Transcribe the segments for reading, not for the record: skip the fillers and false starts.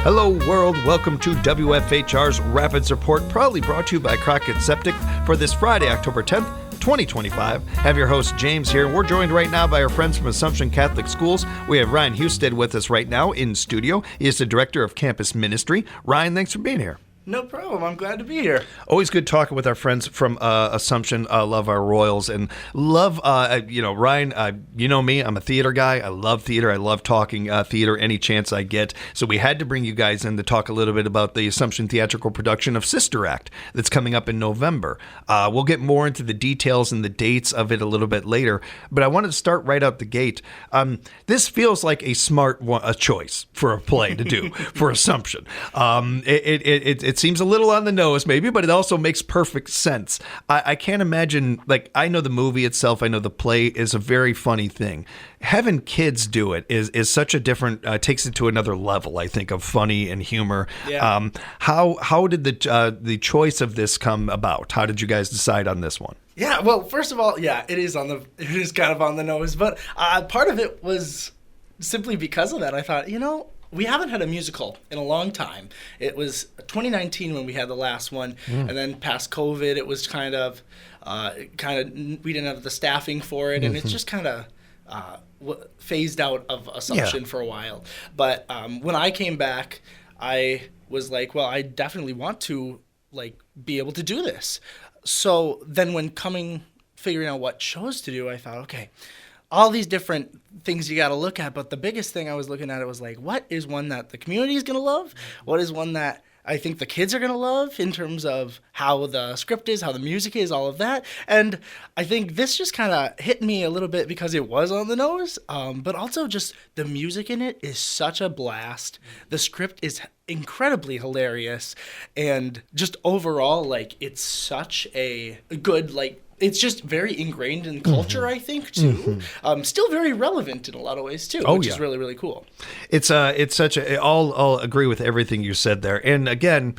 Hello, world. Welcome to WFHR's Rapids Report, proudly brought to you by Crockett Septic for this Friday, October 10th, 2025. Have your host, James, here. We're joined right now by our friends from Assumption Catholic Schools. We have Ryan Husted with us right now in studio. He is the Director of Campus Ministry. Ryan, thanks for being here. No problem. I'm glad to be here. Always good talking with our friends from Assumption. Love our Royals and love, Ryan, you know me. I'm a theater guy. I love theater. I love talking theater any chance I get. So we had to bring you guys in to talk a little bit about the Assumption theatrical production of Sister Act that's coming up in November. We'll get more into the details and the dates of it a little bit later. But I wanted to start right out the gate. This feels like a smart choice for a play to do for Assumption. It seems a little on the nose, maybe, but it also makes perfect sense. I can't imagine, I know the movie itself, I know the play is a very funny thing. Having kids do it is such a different, takes it to another level, I think, of funny and humor. Yeah. How did the choice of this come about? How did you guys decide on this one? Yeah, well, first of all, it is kind of on the nose, but part of it was simply because of that. I thought, we haven't had a musical in a long time. It was 2019 when we had the last one, and then past COVID, it was kind of we didn't have the staffing for it, and it's just kind of phased out of Assumption for a while. But when I came back, I was like, well, I definitely want to be able to do this. So then when figuring out what shows to do, I thought, okay, all these different things you got to look at, but the biggest thing I was looking at, it was what is one that the community is going to love? What is one that I think the kids are going to love in terms of how the script is, how the music is, all of that. And I think this just kind of hit me a little bit because it was on the nose, but also just the music in it is such a blast. The script is incredibly hilarious, and just overall, it's such a good, it's just very ingrained in culture, I think, too. Still very relevant in a lot of ways, too, which is really, really cool. It's such a, I'll agree with everything you said there. And again,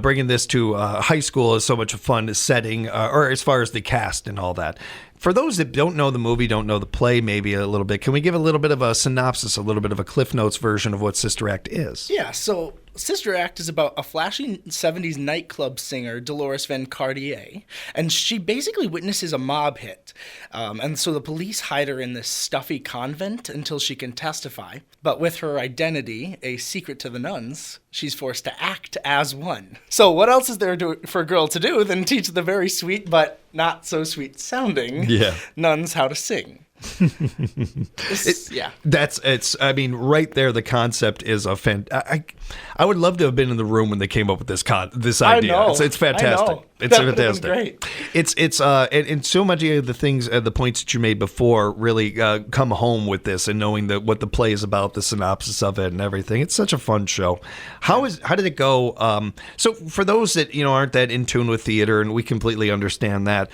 bringing this to high school is so much fun setting, or as far as the cast and all that. For those that don't know the movie, don't know the play maybe a little bit, can we give a little bit of a synopsis, a little bit of a Cliff Notes version of what Sister Act is? Yeah, so Sister Act is about a flashy 70s nightclub singer, Dolores Van Cartier, and she basically witnesses a mob hit. And so the police hide her in this stuffy convent until she can testify. But with her identity, a secret to the nuns, she's forced to act as one. So what else is there for a girl to do than teach the very sweet but not so sweet sounding nuns how to sing? Right there, the concept is I would love to have been in the room when they came up with this idea. I know. It's fantastic. It's fantastic. Great. It's and so much of the things, the points that you made before really come home with this, and knowing what the play is about, the synopsis of it, and everything. It's such a fun show. How did it go? So for those that aren't that in tune with theater, and we completely understand that,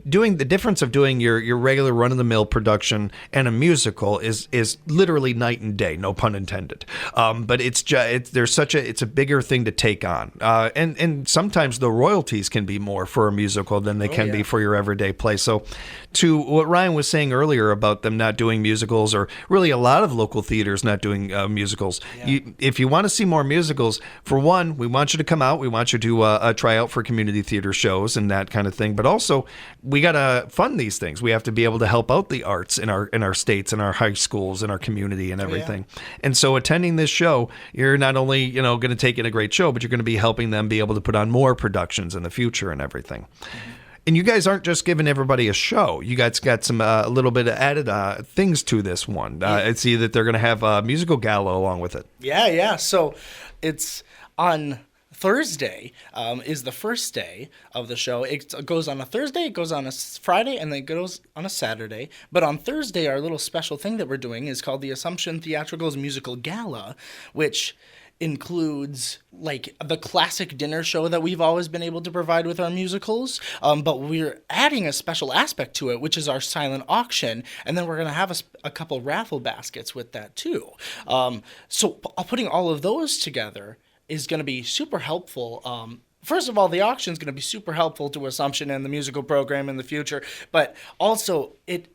doing the difference of doing your regular run of the mill production and a musical is literally night and day, no pun intended. But it's a bigger thing to take on, and sometimes the royalties can be more for a musical than they can be for your everyday play. So to what Ryan was saying earlier about them not doing musicals, or really a lot of local theaters not doing musicals, if you want to see more musicals, for one, we want you to come out. We want you to try out for community theater shows and that kind of thing. But also, we got to fund these things. We have to be able to help out the arts in our states, in our high schools, in our community, and everything. And so attending this show, you're not only going to take in a great show, but you're going to be helping them be able to put on more productions in the future and everything. And you guys aren't just giving everybody a show. You guys got some a little bit of added things to this one. I see that they're going to have a musical gala along with it. Yeah. So it's on Thursday is the first day of the show. It goes on a Thursday, it goes on a Friday, and then it goes on a Saturday. But on Thursday, our little special thing that we're doing is called the Assumption Theatricals Musical Gala, which includes the classic dinner show that we've always been able to provide with our musicals, but we're adding a special aspect to it, which is our silent auction, and then we're going to have a couple raffle baskets with that too. So putting all of those together is going to be super helpful. First of all, the auction is going to be super helpful to Assumption and the musical program in the future, but also it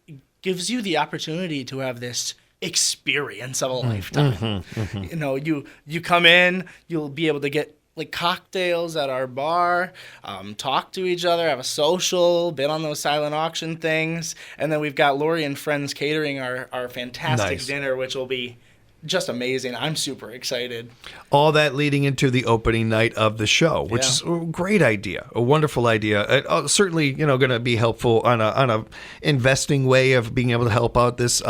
gives you the opportunity to have this experience of a lifetime. You know, you come in, you'll be able to get like cocktails at our bar, talk to each other, have a social, bid on those silent auction things, and then we've got Lori and Friends catering our fantastic Nice. dinner, which will be just amazing. I'm super excited. All that leading into the opening night of the show, which Yeah. is a great idea, a wonderful idea. Certainly, going to be helpful on a investing way of being able to help out this,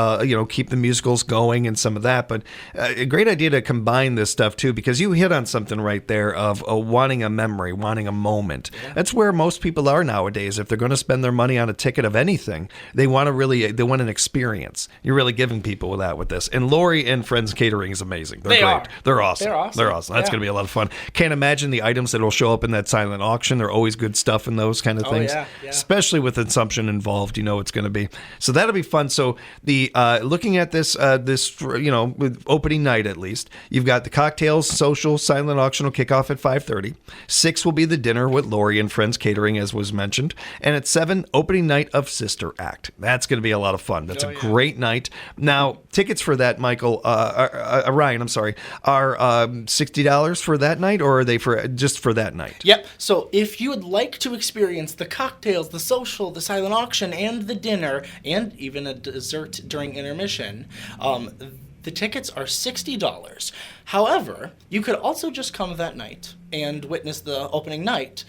keep the musicals going and some of that. But a great idea to combine this stuff too, because you hit on something right there of wanting a memory, wanting a moment. Yeah. That's where most people are nowadays. If they're going to spend their money on a ticket of anything, they want an experience. You're really giving people that with this. And Lori and Friends Catering is amazing. They're great. They're awesome. They're awesome. That's going to be a lot of fun. Can't imagine the items that will show up in that silent auction. They're always good stuff in those kind of things. Yeah. Especially with consumption involved, it's going to be. So that'll be fun. So the looking at this with opening night at least, you've got the cocktails, social, silent auction will kick off at 5:30. 6 will be the dinner with Lori and Friends Catering, as was mentioned, and at 7, opening night of Sister Act. That's going to be a lot of fun. That's a great night. Now, tickets for that, Michael. Ryan, I'm sorry, are $60 for that night, or are they just for that night? Yep. So if you would like to experience the cocktails, the social, the silent auction, and the dinner, and even a dessert during intermission, the tickets are $60. However, you could also just come that night and witness the opening night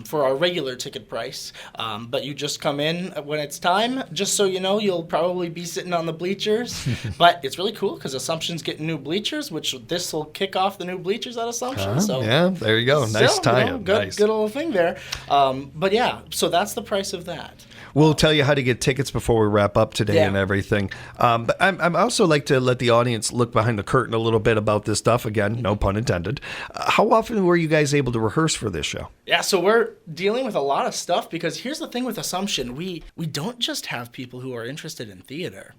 for our regular ticket price. But you just come in when it's time. Just so you know, you'll probably be sitting on the bleachers. But it's really cool because Assumption's getting new bleachers, which this will kick off the new bleachers at Assumption. So yeah, there you go. Nice tie-in. Good little thing there. But yeah, so that's the price of that. We'll tell you how to get tickets before we wrap up today and everything. But I'm also like to let the audience look behind the curtain a little bit about this stuff. Again, no pun intended. How often were you guys able to rehearse for this show? Yeah, so we're dealing with a lot of stuff because here's the thing with Assumption. We don't just have people who are interested in theater.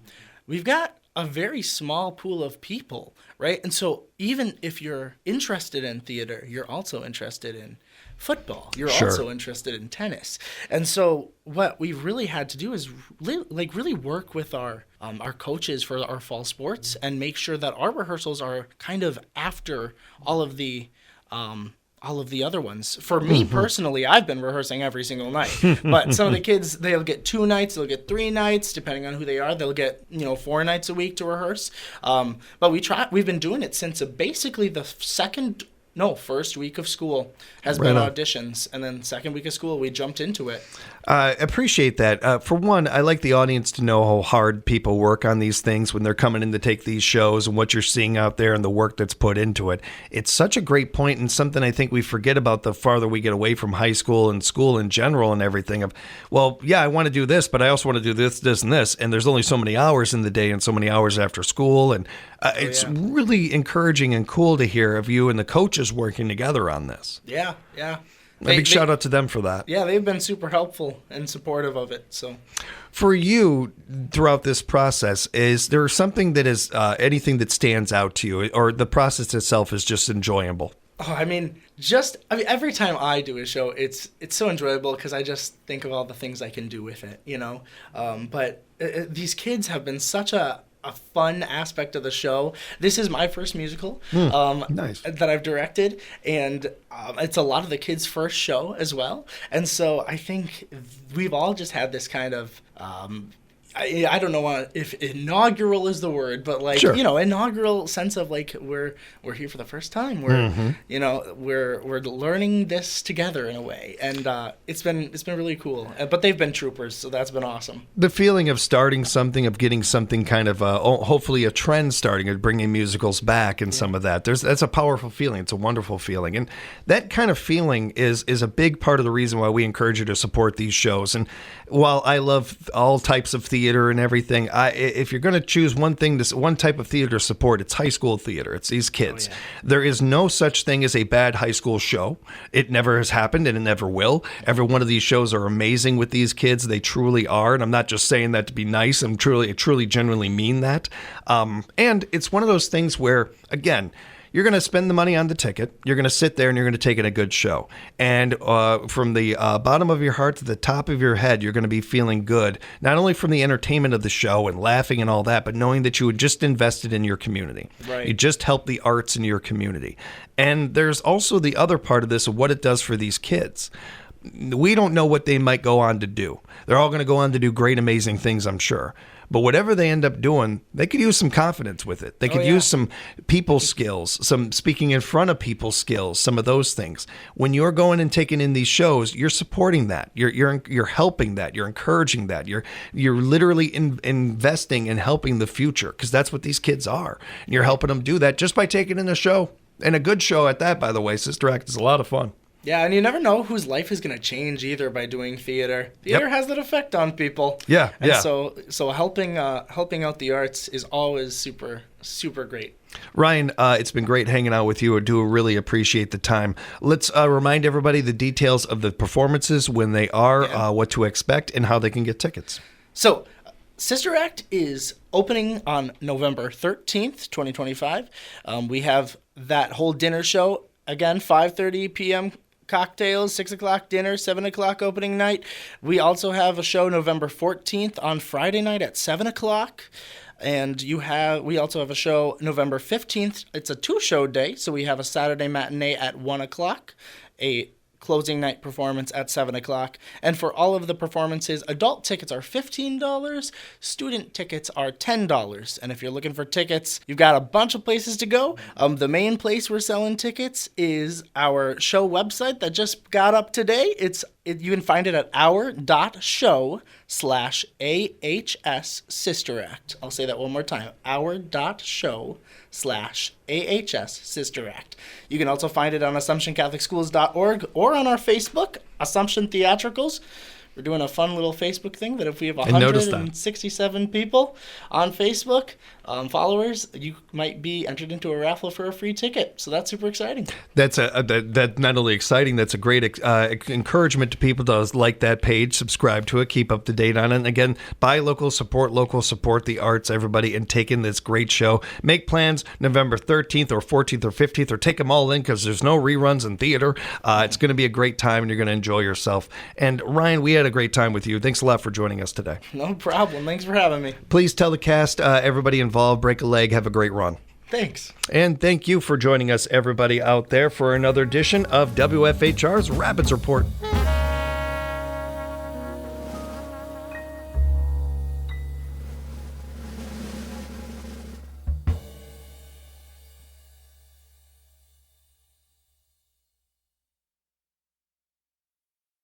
We've got a very small pool of people, right? And so even if you're interested in theater, you're also interested in football. You're also interested in tennis. And so what we've really had to do is really work with our coaches for our fall sports and make sure that our rehearsals are kind of after all of the other ones. For me personally, I've been rehearsing every single night. But some of the kids, they'll get 2 nights, they'll get 3 nights, depending on who they are. They'll get 4 nights a week to rehearse. But we've been doing it since basically the first week of school has been auditions, and then second week of school we jumped into it. Appreciate that. For one, I like the audience to know how hard people work on these things when they're coming in to take these shows and what you're seeing out there and the work that's put into it. It's such a great point and something I think we forget about the farther we get away from high school and school in general and everything of, well, yeah, I want to do this, but I also want to do this, this, and this. And there's only so many hours in the day and so many hours after school. And it's really encouraging and cool to hear of you and the coaches working together on this. Yeah. A big shout out to them for that. Yeah, they've been super helpful and supportive of it. So, for you throughout this process, is there something that is anything that stands out to you, or the process itself is just enjoyable? Oh, every time I do a show, it's so enjoyable because I just think of all the things I can do with it, But these kids have been such a fun aspect of the show. This is my first musical nice. that I've directed, and it's a lot of the kids' first show as well. And so I think we've all just had this kind of I don't know if inaugural is the word, but inaugural sense of like we're here for the first time. We're learning this together in a way, and it's been really cool. But they've been troopers, so that's been awesome. The feeling of starting something, of getting something kind of hopefully a trend starting, of bringing musicals back, and some of that. That's a powerful feeling. It's a wonderful feeling, and that kind of feeling is a big part of the reason why we encourage you to support these shows. And while I love all types of theater and everything, if you're going to choose one type of theater to support, it's high school theater. It's these kids. There is no such thing as a bad high school show. It never has happened, and it never will. Every one of these shows are amazing with these kids. They truly are, and I'm not just saying that to be nice. I truly genuinely mean that. And it's one of those things where, again, you're going to spend the money on the ticket. You're going to sit there and you're going to take in a good show. And from the bottom of your heart to the top of your head, you're going to be feeling good, not only from the entertainment of the show and laughing and all that, but knowing that you had just invested in your community. Right. You just helped the arts in your community. And there's also the other part of this of what it does for these kids. We don't know what they might go on to do. They're all going to go on to do great, amazing things, I'm sure. But whatever they end up doing, they could use some confidence with it. They could use some people skills, some speaking in front of people skills, some of those things. When you're going and taking in these shows, you're supporting that. You're helping that. You're encouraging that. You're literally investing in helping the future, because that's what these kids are. And you're helping them do that just by taking in a show, and a good show at that, by the way. Sister Act is a lot of fun. Yeah, and you never know whose life is going to change either by doing theater. Theater has that effect on people. Yeah, and so helping out the arts is always super, super great. Ryan, it's been great hanging out with you. I do really appreciate the time. Let's remind everybody the details of the performances, when they are, what to expect, and how they can get tickets. So, Sister Act is opening on November 13th, 2025. We have that whole dinner show, again, 5:30 p.m., cocktails, 6 o'clock dinner, 7 o'clock opening night. We also have a show November 14th on Friday night at 7 o'clock. And we also have a show November 15th. It's a 2-show day, so we have a Saturday matinee at 1 o'clock, a closing night performance at 7 o'clock. And for all of the performances, adult tickets are $15, student tickets are $10. And if you're looking for tickets, you've got a bunch of places to go. The main place we're selling tickets is our show website that just got up today. You can find it at our.show/AHS Sister Act. I'll say that one more time. our.show/AHS Sister Act. You can also find it on AssumptionCatholicSchools.org or on our Facebook, Assumption Theatricals. We're doing a fun little Facebook thing that if we have 167 people on Facebook, followers, you might be entered into a raffle for a free ticket. So that's super exciting. That's not only exciting, that's a great encouragement to people to like that page, subscribe to it, keep up to date on it. And again, buy local, support the arts, everybody, and take in this great show. Make plans November 13th or 14th or 15th, or take them all in, because there's no reruns in theater. It's going to be a great time, and you're going to enjoy yourself. And Ryan, we had a great time with you. Thanks a lot for joining us today. No problem. Thanks for having me. Please tell the cast, everybody involved, break a leg, have a great run. Thanks. And thank you for joining us, everybody out there, for another edition of WFHR's Rapids Report.